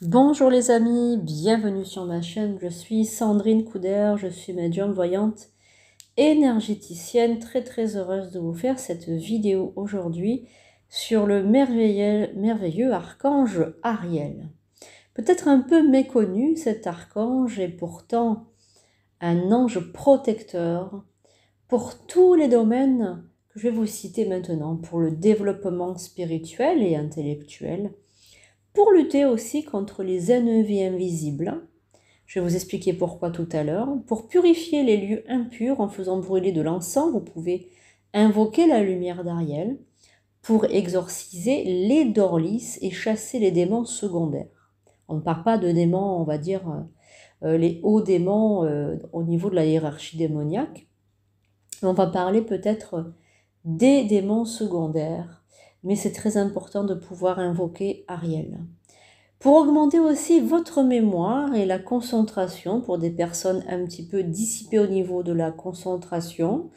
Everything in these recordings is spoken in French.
Bonjour les amis, bienvenue sur ma chaîne, je suis Sandrine Couder, je suis médium voyante énergéticienne, très heureuse de vous faire cette vidéo aujourd'hui sur le merveilleux archange Ariel. Peut-être un peu méconnu cet archange est pourtant un ange protecteur pour tous les domaines que je vais vous citer maintenant, pour le développement spirituel et intellectuel, pour lutter aussi contre les ennemis invisibles. Je vais vous expliquer pourquoi tout à l'heure. Pour purifier les lieux impurs en faisant brûler de l'encens, vous pouvez invoquer la lumière d'Ariel pour exorciser les dorlis et chasser les démons secondaires. On ne parle pas de démons, on va dire, les hauts démons au niveau de la hiérarchie démoniaque. On va parler peut-être des démons secondaires, mais c'est très important de pouvoir invoquer Ariel. Pour augmenter aussi votre mémoire et la concentration pour des personnes un petit peu dissipées au niveau de la concentration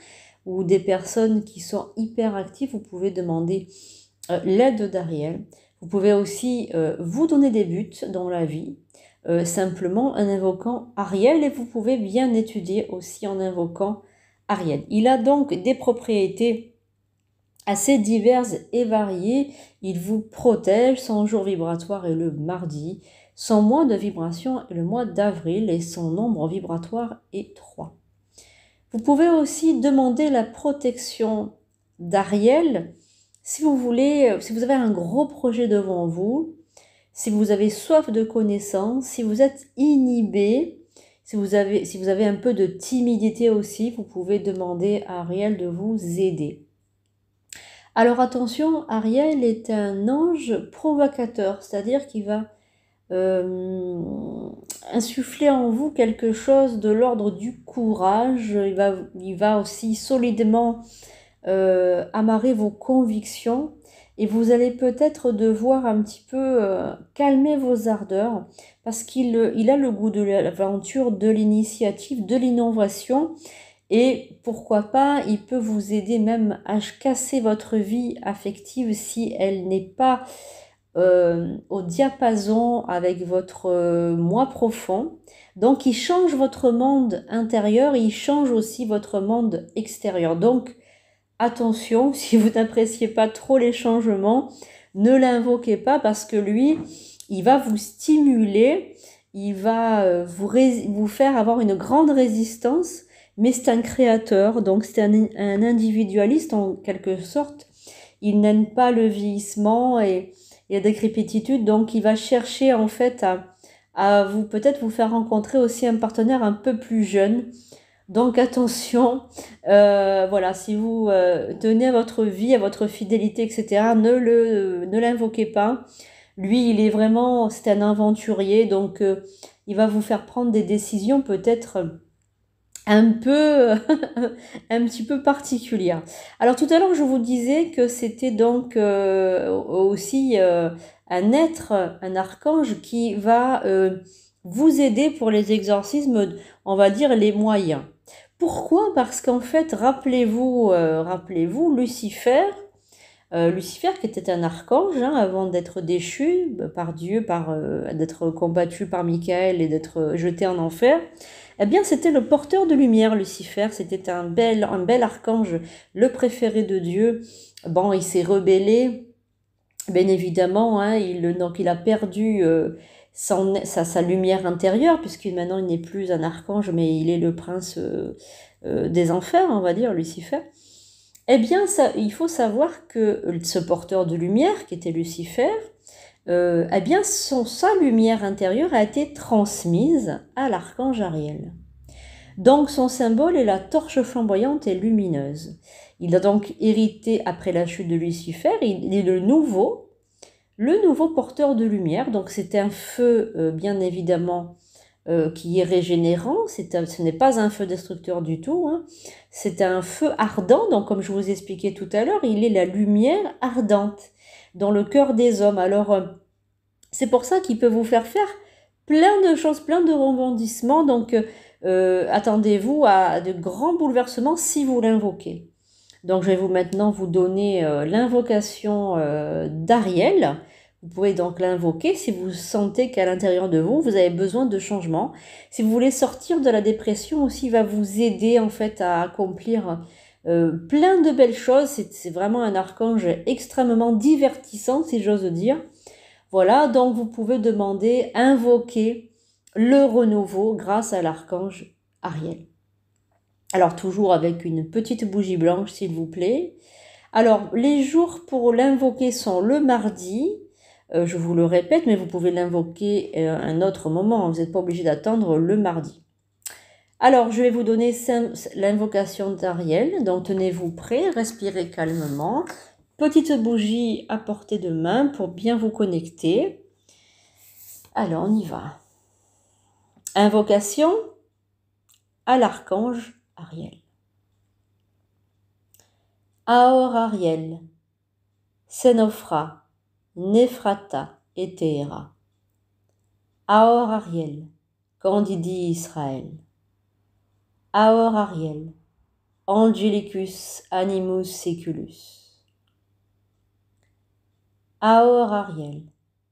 ou des personnes qui sont hyper actives, vous pouvez demander l'aide d'Ariel. Vous pouvez aussi vous donner des buts dans la vie, simplement en invoquant Ariel, et vous pouvez bien étudier aussi en invoquant Ariel. Il a donc des propriétés assez diverses et variées. Il vous protège. Son jour vibratoire est le mardi. Son mois de vibration est le mois d'avril et son nombre vibratoire est 3. Vous pouvez aussi demander la protection d'Ariel si vous voulez, si vous avez un gros projet devant vous, si vous avez soif de connaissances, si vous êtes inhibé, si vous avez un peu de timidité aussi, vous pouvez demander à Ariel de vous aider. Alors attention, Ariel est un ange provocateur, c'est-à-dire qu'il va insuffler en vous quelque chose de l'ordre du courage. Il va aussi solidement amarrer vos convictions, et vous allez peut-être devoir un petit peu calmer vos ardeurs, parce qu'il a le goût de l'aventure, de l'initiative, de l'innovation. Et pourquoi pas, il peut vous aider même à casser votre vie affective si elle n'est pas au diapason avec votre moi profond. Donc il change votre monde intérieur, il change aussi votre monde extérieur. Donc attention, si vous n'appréciez pas trop les changements, ne l'invoquez pas, parce que lui, il va vous stimuler, il va vous faire avoir une grande résistance. Mais c'est un créateur, donc c'est un individualiste en quelque sorte. Il n'aime pas le vieillissement et la décrépitude, donc il va chercher en fait à vous peut-être vous faire rencontrer aussi un partenaire un peu plus jeune. Donc attention, voilà, si vous tenez à votre vie, à votre fidélité, etc., ne l'invoquez pas. Lui, il est vraiment, c'est un aventurier, donc il va vous faire prendre des décisions peut-être un peu un petit peu particulière. Alors tout à l'heure je vous disais que c'était donc aussi un être, un archange qui va vous aider pour les exorcismes, on va dire les moyens. Pourquoi? Parce qu'en fait, rappelez-vous Lucifer, Lucifer qui était un archange avant d'être déchu par Dieu, d'être combattu par Michael et d'être jeté en enfer. Eh bien, c'était le porteur de lumière, Lucifer. C'était un bel archange, le préféré de Dieu. Bon, il s'est rebellé, bien évidemment. Donc, il a perdu sa lumière intérieure, puisque maintenant, il n'est plus un archange, mais il est le prince des enfers, on va dire, Lucifer. Eh bien, il faut savoir que ce porteur de lumière, qui était Lucifer, eh bien, sa lumière intérieure a été transmise à l'archange Ariel. Donc, son symbole est la torche flamboyante et lumineuse. Il a donc hérité, après la chute de Lucifer, il est le nouveau porteur de lumière. Donc, c'est un feu, bien évidemment, qui est régénérant. Ce n'est pas un feu destructeur du tout. C'est un feu ardent. Donc, comme je vous expliquais tout à l'heure, il est la lumière ardente dans le cœur des hommes. Alors, c'est pour ça qu'il peut vous faire plein de choses, plein de rebondissements. Donc, attendez-vous à de grands bouleversements si vous l'invoquez. Donc, je vais maintenant vous donner l'invocation d'Ariel. Vous pouvez donc l'invoquer si vous sentez qu'à l'intérieur de vous, vous avez besoin de changement. Si vous voulez sortir de la dépression aussi, il va vous aider en fait à accomplir plein de belles choses. C'est vraiment un archange extrêmement divertissant, si j'ose dire. Voilà, donc vous pouvez demander, invoquer le renouveau grâce à l'archange Ariel. Alors toujours avec une petite bougie blanche, s'il vous plaît. Alors, les jours pour l'invoquer sont le mardi. Je vous le répète, mais vous pouvez l'invoquer un autre moment. Vous n'êtes pas obligé d'attendre le mardi. Alors, je vais vous donner l'invocation d'Ariel. Donc, tenez-vous prêts, respirez calmement. Petite bougie à portée de main pour bien vous connecter. Alors, on y va. Invocation à l'archange Ariel. Aor Ariel, Sénophra, Nephrata et Théra. Aor Ariel, Candidi Israël. Aor Ariel, Angelicus Animus Seculus. Aor Ariel,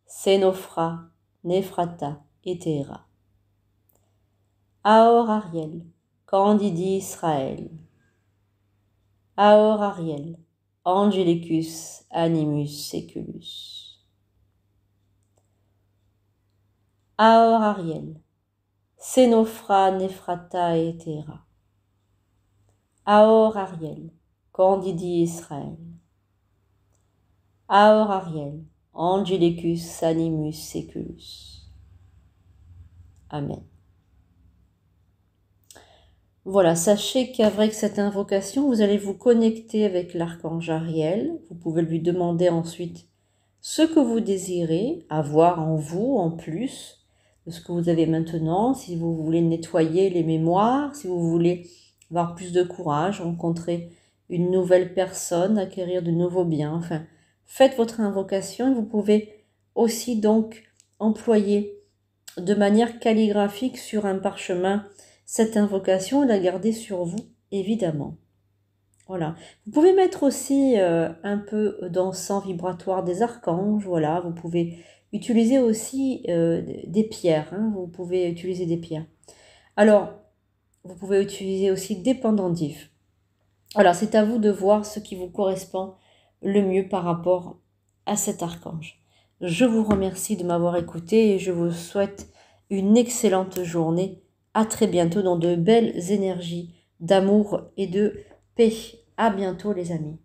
Sénophra, Nephrata et Théra. Aor Ariel, Candidi Israël. Aor Ariel, Angelicus Animus Seculus. Aor Ariel, Sénophra, Nephrata et Théra. Aor Ariel, Candidi Israël. Aor Ariel, Angelicus Animus Seculus. Amen. Voilà, sachez qu'avec cette invocation, vous allez vous connecter avec l'archange Ariel. Vous pouvez lui demander ensuite ce que vous désirez avoir en vous, en plus de ce que vous avez maintenant. Si vous voulez nettoyer les mémoires, si vous voulez avoir plus de courage, rencontrer une nouvelle personne, acquérir de nouveaux biens. Enfin, faites votre invocation et vous pouvez aussi donc employer de manière calligraphique sur un parchemin cette invocation et la garder sur vous, évidemment. Voilà. Vous pouvez mettre aussi un peu d'encens vibratoire des archanges. Voilà. Vous pouvez utiliser aussi des pierres. Hein. Vous pouvez utiliser des pierres. Alors, vous pouvez utiliser aussi des pendentifs. Alors, c'est à vous de voir ce qui vous correspond le mieux par rapport à cet archange. Je vous remercie de m'avoir écouté et je vous souhaite une excellente journée. À très bientôt dans de belles énergies d'amour et de paix. À bientôt les amis.